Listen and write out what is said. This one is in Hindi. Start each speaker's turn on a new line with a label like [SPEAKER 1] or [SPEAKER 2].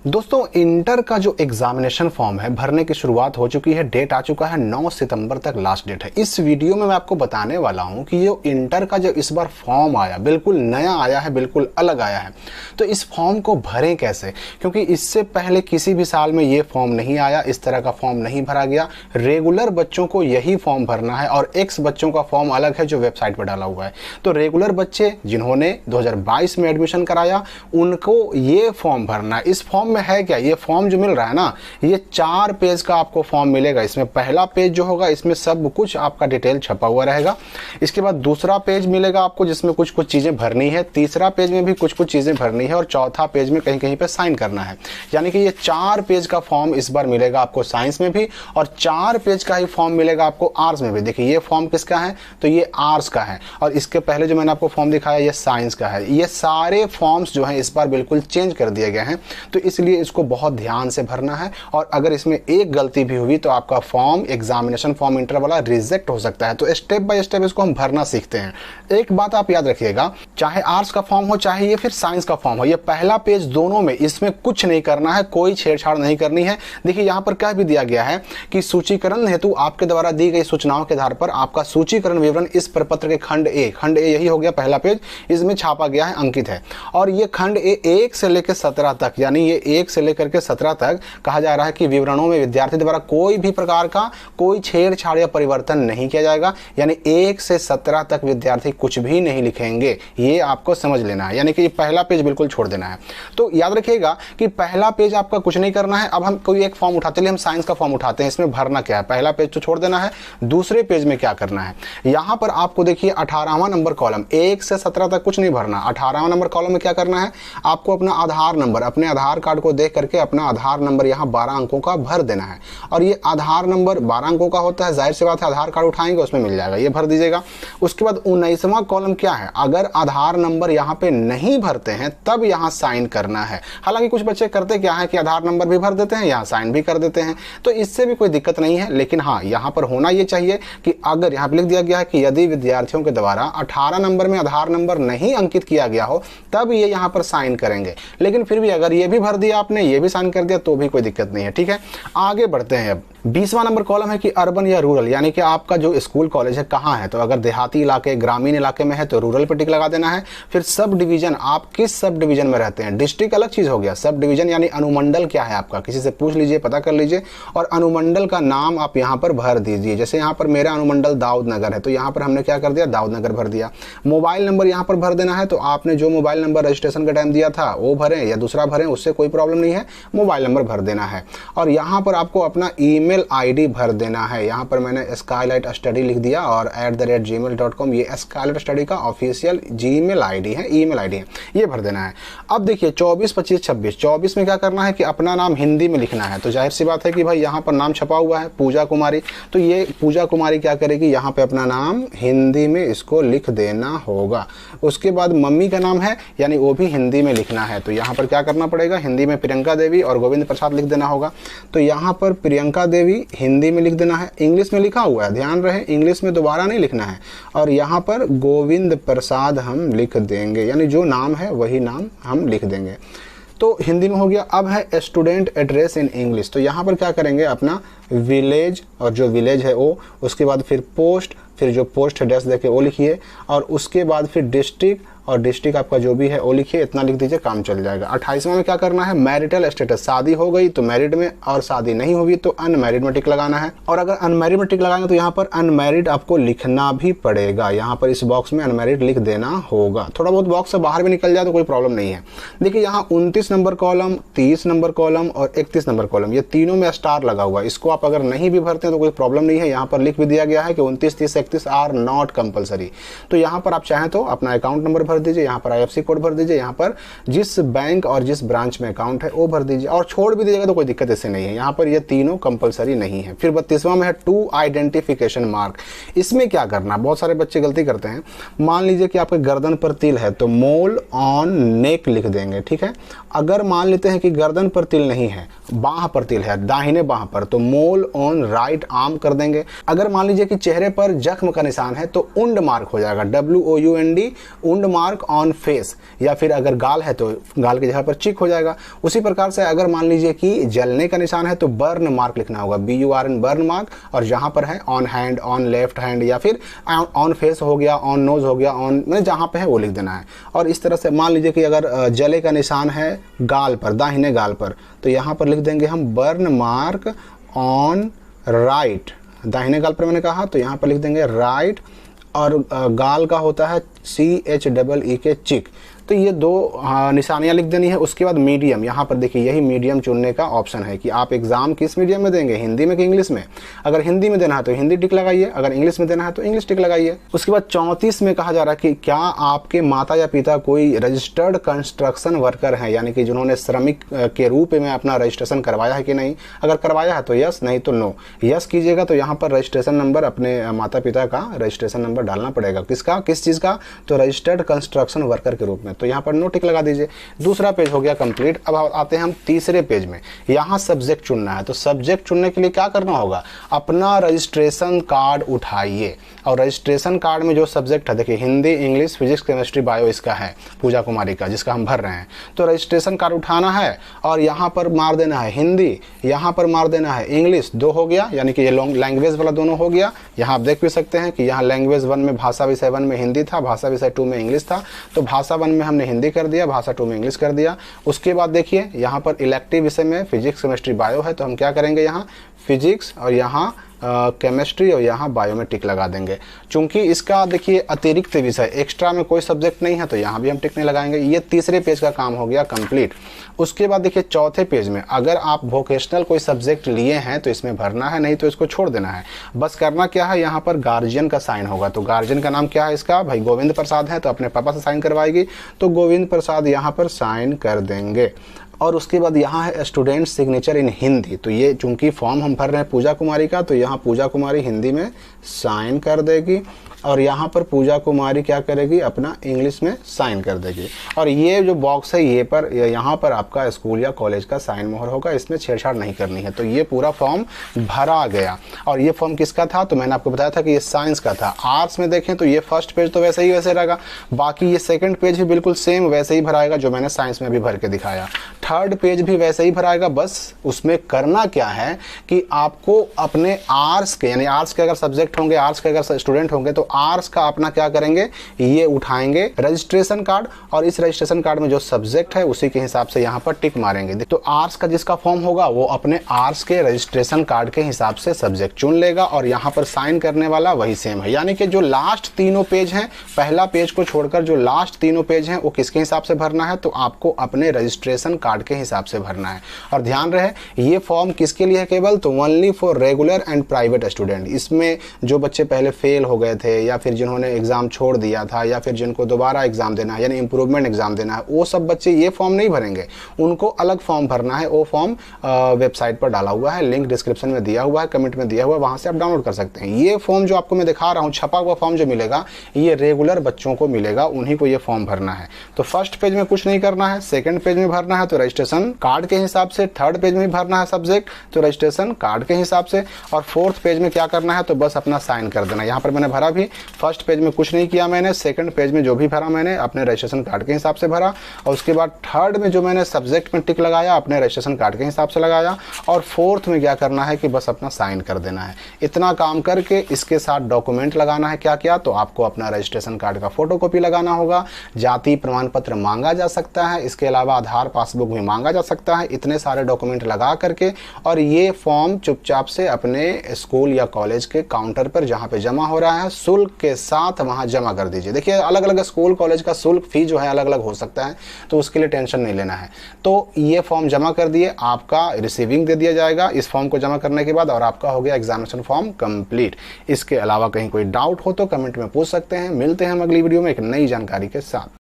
[SPEAKER 1] दोस्तों इंटर का जो एग्जामिनेशन फॉर्म है भरने की शुरुआत हो चुकी है। डेट आ चुका है 9 सितंबर तक लास्ट डेट है। इस वीडियो में मैं आपको बताने वाला हूं कि ये इंटर का जो इस बार फॉर्म आया बिल्कुल नया आया है, बिल्कुल अलग आया है। तो इस फॉर्म को भरें कैसे, क्योंकि इससे पहले किसी भी साल में ये फॉर्म नहीं आया, इस तरह का फॉर्म नहीं भरा गया। रेगुलर बच्चों को यही फॉर्म भरना है और एक्स बच्चों का फॉर्म अलग है जो वेबसाइट पर डाला हुआ है। तो रेगुलर बच्चे जिन्होंने 2022 में एडमिशन कराया उनको ये फॉर्म भरना है। इस फॉर्म में है क्या, ये फॉर्म जो मिल रहा है ना, ये 4 पेज का आपको फॉर्म मिलेगा। इसमें पहला पेज जो होगा इसमें सब कुछ आपका डिटेल छपा हुआ रहेगा। इसके बाद दूसरा पेज मिलेगा आपको जिसमें कुछ कुछ चीजें भरनी है, तीसरा पेज में भी कुछ कुछ चीजें भरनी है और चौथा पेज में कहीं कहीं पे साइन करना है। यानी कि ये 4 पेज का फॉर्म इस बार मिलेगा आपको साइंस में भी और 4 पेज का ही फॉर्म मिलेगा आपको आर्ट्स में भी। देखिए ये फॉर्म किसका है, तो ये आर्ट्स का है और इसके पहले जो मैंने आपको फॉर्म दिखाया ये साइंस का है। ये सारे फॉर्म्स जो हैं इस बार बिल्कुल चेंज कर दिए गए हैं, तो इसलिए इसको बहुत ध्यान से भरना है। और अगर इसमें एक गलती भी हुई तो आपका फॉर्म, एग्जामिनेशन फॉर्म इंटर वाला, रिजेक्ट हो सकता है। तो स्टेप बाय स्टेप इसको हम भरना सीखते हैं। एक बात आप याद रखिएगा, चाहे आर्ट्स का फॉर्म हो चाहे ये फिर साइंस का फॉर्म हो, ये पहला पेज दोनों में इसमें कुछ नहीं करना है, कोई छेड़छाड़ नहीं करनी है। देखिए यहां पर कह भी दिया गया है कि सूचीकरण हेतु आपके द्वारा दी गई सूचनाओं के आधार पर आपका सूचीकरण विवरण इस प्रपत्र के खंड ए यही हो गया पहला पेज, इसमें छापा गया है, अंकित है। और ये खंड ए 1 से लेकर 17 तक, यानी ये 1 से लेकर के 17 तक कहा जा रहा है कि विवरणों में विद्यार्थी द्वारा कोई भी प्रकार का कोई छेड़छाड़ या परिवर्तन नहीं किया जाएगा। यानी 1 से 17 तक विद्यार्थी कुछ भी नहीं लिखेंगे, ये आपको समझ लेना है। यानी कि ये पहला पेज बिल्कुल छोड़ देना है। तो याद रखिएगा कि पहला पेज आपका कुछ नहीं करना है। अब हम कोई एक फॉर्म उठाते हैं, हम साइंस का फॉर्म उठाते हैं, इसमें भरना क्या है, पहला पेज तो छोड़ देना है। दूसरे पेज में क्या करना है, यहां पर आपको देखिए 18वां नंबर कॉलम, 1 से 17 तक कुछ नहीं भरना। 18वां नंबर कॉलम में क्या करना है, आपको अपना आधार नंबर, अपने आधार कार्ड को देख करके अपना आधार नंबर यहाँ 12 अंकों का भर देना है। और ये आधार नंबर 12 अंकों का होता है, जाहिर सी बात है आधार कार्ड उठाएंगे उसमें मिल जाएगा, ये भर दीजिएगा। उसके बाद 19वां कॉलम क्या है, अगर आधार नंबर यहाँ पे नहीं भरते हैं तब यहाँ साइन करना है। हालांकि कुछ बच्चे करते क्या है कि आधार नंबर भी भर देते हैं, यहाँ साइन भी कर देते हैं, तो इससे भी कोई दिक्कत नहीं है। लेकिन हाँ, यहाँ पर होना ये चाहिए कि अगर यहाँ पे लिख दिया गया है कि यदि विद्यार्थियों के द्वारा 18 नंबर में आधार नंबर नहीं अंकित किया गया हो तब ये यहाँ पर साइन करेंगे। लेकिन फिर भी अगर ये भी भर दिया आपने, ये भी साइन कर दिया तो भी कोई दिक्कत नहीं है। ठीक है, आगे बढ़ते हैं। अब 20वां नंबर कॉलम है कि अर्बन या रूरल, यानी कि आपका जो स्कूल कॉलेज है कहाँ है। तो अगर देहाती इलाके, ग्रामीण इलाके में है तो रूरल पे टिक लगा देना है। फिर सब डिवीजन, आप किस सब डिवीजन में रहते हैं। डिस्ट्रिक्ट अलग चीज हो गया, सब डिवीजन यानी अनुमंडल क्या है आपका, किसी से पूछ लीजिए, पता कर लीजिए और अनुमंडल का नाम आप यहाँ पर भर दीजिए। जैसे यहाँ पर मेरा अनुमंडल दाऊद नगर है तो यहाँ पर हमने क्या कर दिया, दाऊद नगर भर दिया। मोबाइल नंबर यहाँ पर भर देना है, तो आपने जो मोबाइल नंबर रजिस्ट्रेशन का टाइम दिया था वो भरें या दूसरा भरें, उससे कोई प्रॉब्लम नहीं है, मोबाइल नंबर भर देना है। और यहाँ पर आपको अपना ईमेल आईडी भर देना है। यहाँ पर मैंने स्काईलाइट स्टडी लिख दिया और @gmail.com, ये स्काईलाइट स्टडी का ऑफिशियल जीमेल आईडी है, ईमेल आईडी है, ये भर देना है। अब देखिए 24, 25, 26, 24 में क्या करना है कि अपना नाम हिंदी में लिखना है। तो जाहिर सी बात है कि भाई यहाँ पर नाम छपा हुआ है पूजा कुमारी, तो ये पूजा कुमारी क्या करेगी, यहाँ पे अपना नाम हिंदी में इसको लिख देना होगा। उसके बाद मम्मी का नाम है यानी वो भी हिंदी में लिखना है, तो यहाँ पर क्या करना पड़ेगा, हिंदी में प्रियंका देवी और गोविंद प्रसाद लिख देना होगा। तो यहाँ पर प्रियंका देवी हिंदी में लिख देना है, इंग्लिश में लिखा हुआ है, ध्यान रहे इंग्लिश में दोबारा नहीं लिखना है। और यहाँ पर गोविंद प्रसाद हम लिख देंगे, यानी जो नाम है वही नाम हम लिख देंगे। तो हिंदी में हो गया। अब है स्टूडेंट एड्रेस इन इंग्लिश, तो यहाँ पर क्या करेंगे, अपना विलेज और जो विलेज है वो, उसके बाद फिर पोस्ट, फिर जो पोस्ट एड्रेस देके वो लिखिए और उसके बाद फिर डिस्ट्रिक्ट और डिस्ट्रिक्ट आपका जो भी है वो लिखिए, इतना लिख दीजिए, काम चल जाएगा। 28वां में क्या करना है, मैरिटल स्टेटस, शादी हो गई तो मैरिड में और शादी नहीं होगी तो अनमैरिड में टिक लगाना है। और अगर अनमैरिड में टिक लगाएंगे तो यहाँ पर अनमैरिड आपको लिखना भी पड़ेगा, यहाँ पर इस बॉक्स में अनमैरिड लिख देना होगा। थोड़ा बहुत बॉक्स से बाहर भी निकल जाए तो कोई प्रॉब्लम नहीं है। देखिए यहाँ 29 नंबर कॉलम, 30 नंबर कॉलम और 31 नंबर कॉलम, ये तीनों में स्टार लगा हुआ है। इसको आप अगर नहीं भी भरते हैं तो कोई प्रॉब्लम नहीं है। यहाँ पर लिख भी दिया गया है कि 29, 30, 31 आर नॉट कंपलसरी। तो यहाँ पर आप चाहें तो अपना अकाउंट नंबर भर दीजिए, यहाँ पर IFSC कोड भर दीजिए, यहाँ पर जिस बैंक और जिस ब्रांच में अकाउंट है वो भर दीजिए और छोड़ भी दीजिएगा तो कोई दिक्कत इससे नहीं है। यहाँ पर ये तीनों कंपलसरी नहीं है। फिर 32वां में है टू आइडेंटिफिकेशन मार्क। इसमें क्या करना, बहुत सारे बच्चे गलती करते हैं। मान लीजिए कि आपके गर्दन पर तिल है तो मोल ऑन नेक लिख देंगे, ठीक है। अगर मान लेते हैं कि गर्दन पर तिल नहीं है, बाह पर तिल है, दाहिने बाह पर, तो मोल ऑन राइट आर्म कर देंगे। अगर मान लीजिए कि चेहरे पर जख्म का निशान है तो उंड मार्क हो जाएगा, WOUND, wound mark mark on face, या फिर अगर गाल है तो गाल की जगह पर चिक हो जाएगा। उसी प्रकार से अगर मान लीजिए कि जलने का निशान है तो बर्न मार्क लिखना होगा, BURN बर्न मार्क, और जहां पर है on hand, on left hand, या फिर ऑन फेस हो गया, ऑन नोज हो गया, ऑन मतलब जहां पे है वो लिख देना है। और इस तरह से मान लीजिए कि अगर जले का निशान है गाल पर, दाहिने गाल पर, तो यहाँ पर लिख देंगे हम बर्न मार्क ऑन राइट, दाहिने गाल पर मैंने कहा तो यहाँ पर लिख देंगे राइट, और गाल का होता है CHEE चिक। तो ये दो निशानियां लिख देनी है। उसके बाद मीडियम, यहाँ पर देखिए यही मीडियम चुनने का ऑप्शन है कि आप एग्जाम किस मीडियम में देंगे, हिंदी में कि इंग्लिश में। अगर हिंदी में देना है तो हिंदी टिक लगाइए, अगर इंग्लिश में देना है तो इंग्लिश टिक लगाइए। उसके बाद 34 में कहा जा रहा है कि क्या आपके माता या पिता कोई रजिस्टर्ड कंस्ट्रक्शन वर्कर हैं, यानी कि जिन्होंने श्रमिक के रूप में अपना रजिस्ट्रेशन करवाया है कि नहीं। अगर करवाया है तो यस, नहीं तो नो। यस कीजिएगा तो यहाँ पर रजिस्ट्रेशन नंबर, अपने माता पिता का रजिस्ट्रेशन नंबर डालना पड़ेगा। किसका, किस चीज़ का, तो रजिस्टर्ड कंस्ट्रक्शन वर्कर के रूप में, तो यहाँ पर नो टिक लगा दीजिए। दूसरा पेज हो गया कंप्लीट। अब आते हैं हम तीसरे पेज में। यहाँ सब्जेक्ट चुनना है, तो सब्जेक्ट चुनने के लिए क्या करना होगा, अपना रजिस्ट्रेशन कार्ड उठाइए, और रजिस्ट्रेशन कार्ड में जो सब्जेक्ट है देखिए Hindi, English, physics, chemistry, bio, इसका है पूजा कुमारी का, जिसका हम भर रहे हैं। तो रजिस्ट्रेशन कार्ड उठाना है और यहाँ पर मार देना है हिंदी, यहाँ पर मार देना है इंग्लिश, 2 हो गया, यानी कि ये लैंग्वेज वाला दोनों हो गया। यहाँ आप देख भी सकते हैं कि यहाँ लैंग्वेज 1 में, भाषा विषय 1 में हिंदी था, भाषा विषय 2 में इंग्लिश था, तो भाषा 1 में हमने हिंदी कर दिया, भाषा 2 में इंग्लिश कर दिया। उसके बाद देखिए यहाँ पर इलेक्टिव विषय में फिजिक्स, केमिस्ट्री, बायो है, तो हम क्या करेंगे, यहाँ फिजिक्स और यहाँ केमिस्ट्री और यहाँ बायो में टिक लगा देंगे। चूंकि इसका देखिए अतिरिक्त विषय, एक्स्ट्रा में कोई सब्जेक्ट नहीं है, तो यहाँ भी हम टिक नहीं लगाएंगे। ये तीसरे पेज का काम हो गया कंप्लीट। उसके बाद देखिए चौथे पेज में अगर आप वोकेशनल कोई सब्जेक्ट लिए हैं तो इसमें भरना है, नहीं तो इसको छोड़ देना है। बस करना क्या है, यहाँ पर गार्जियन का साइन होगा। तो गार्जियन का नाम क्या है इसका, भाई गोविंद प्रसाद है, तो अपने पापा से साइन करवाएगी, तो गोविंद प्रसाद यहाँ पर साइन कर देंगे। और उसके बाद यहाँ है स्टूडेंट सिग्नेचर इन हिंदी, तो ये चूंकि फॉर्म हम भर रहे हैं पूजा कुमारी का, तो यहाँ पूजा कुमारी हिंदी में साइन कर देगी, और यहाँ पर पूजा कुमारी क्या करेगी, अपना इंग्लिश में साइन कर देगी। और ये जो बॉक्स है ये पर, यहाँ पर आपका स्कूल या कॉलेज का साइन मोहर होगा, इसमें छेड़छाड़ नहीं करनी है। तो ये पूरा फॉर्म भरा गया। और ये फॉर्म किसका था, तो मैंने आपको बताया था कि ये साइंस का था। आर्ट्स में देखें तो ये फर्स्ट पेज तो वैसे ही वैसे रहेगा, बाकी ये सेकंड पेज भी बिल्कुल सेम वैसे ही भराएगा जो मैंने साइंस में भी भर के दिखाया। थर्ड पेज भी वैसे ही भराएगा, बस उसमें करना क्या है कि आपको अपने आर्ट्स के, यानी आर्ट्स के अगर सब्जेक्ट होंगे, आर्ट्स के अगर स्टूडेंट होंगे, तो आर्ट्स का अपना क्या करेंगे, ये उठाएंगे रजिस्ट्रेशन कार्ड, और इस रजिस्ट्रेशन कार्ड में जो सब्जेक्ट है उसी के हिसाब से यहाँ पर टिक मारेंगे। तो आर्ट्स का जिसका फॉर्म होगा वो अपने आर्ट्स के रजिस्ट्रेशन कार्ड के हिसाब से सब्जेक्ट चुन लेगा, और यहाँ पर साइन करने वाला वही सेम है। यानी कि जो लास्ट तीनों पेज हैं, पहला पेज को छोड़कर जो लास्ट तीनों पेज हैं वो किसके हिसाब से भरना है, तो आपको अपने रजिस्ट्रेशन कार्ड के हिसाब से भरना है। और ध्यान रहे ये फॉर्म किसके लिए है केवल, तो only for regular and private student. इसमें जो बच्चे पहले फेल हो गए थे, या फिर जिन्होंने एग्जाम छोड़ दिया था, या फिर जिनको दोबारा एग्जाम देना है, यानी इंप्रूवमेंट एग्जाम देना है, वो सब बच्चे ये फॉर्म नहीं भरेंगे, उनको अलग फॉर्म भरना है। वो फॉर्म वेबसाइट पर डाला हुआ है, लिंक डिस्क्रिप्शन में दिया हुआ है, कमेंट में दिया हुआ है, वहां से आप डाउनलोड कर सकते हैं। ये फॉर्म जो आपको मैं दिखा रहा हूँ, छपा हुआ फॉर्म जो मिलेगा, ये रेगुलर बच्चों को मिलेगा, उन्हीं को ये फॉर्म भरना है। तो फर्स्ट पेज में कुछ नहीं करना है, सेकंड पेज में भरना है तो रजिस्ट्रेशन कार्ड के हिसाब से, थर्ड पेज में भरना है सब्जेक्ट तो रजिस्ट्रेशन कार्ड के हिसाब से, और फोर्थ पेज में क्या करना है, तो बस अपना साइन कर देना। यहाँ पर मैंने भरा भी, फर्स्ट पेज में कुछ नहीं किया मैंने, सेकंड पेज में जो भी भरा मैंने अपने रजिस्ट्रेशन कार्ड के हिसाब से भरा, और उसके बाद थर्ड में जो मैंने सब्जेक्ट में टिक लगाया अपने रजिस्ट्रेशन कार्ड के हिसाब से लगाया, और फोर्थ में क्या करना है कि बस अपना साइन कर देना है। इतना काम करके इसके साथ डॉक्यूमेंट लगाना है। क्या क्या, तो आपको अपना रजिस्ट्रेशन कार्ड का फोटोकॉपी लगाना होगा, जाति प्रमाण पत्र मांगा जा सकता है, इसके अलावा आधार पासबुक भी मांगा जा सकता है। इतने सारे डॉक्यूमेंट लगा करके और ये फॉर्म चुपचाप से अपने स्कूल या कॉलेज के काउंटर पर जहाँ पे जमा हो रहा है शुल्क के साथ वहाँ जमा कर दीजिए। देखिए अलग अलग स्कूल कॉलेज का शुल्क फी जो है अलग अलग हो सकता है, तो उसके लिए टेंशन नहीं लेना है। तो ये फॉर्म जमा कर दिए, आपका रिसीविंग दे दिया जाएगा इस फॉर्म को जमा करने के बाद, और आपका हो गया एग्जामिनेशन फॉर्म कंप्लीट। इसके अलावा कहीं कोई डाउट हो तो कमेंट में पूछ सकते हैं। मिलते हैं हम अगली वीडियो में एक नई जानकारी के साथ।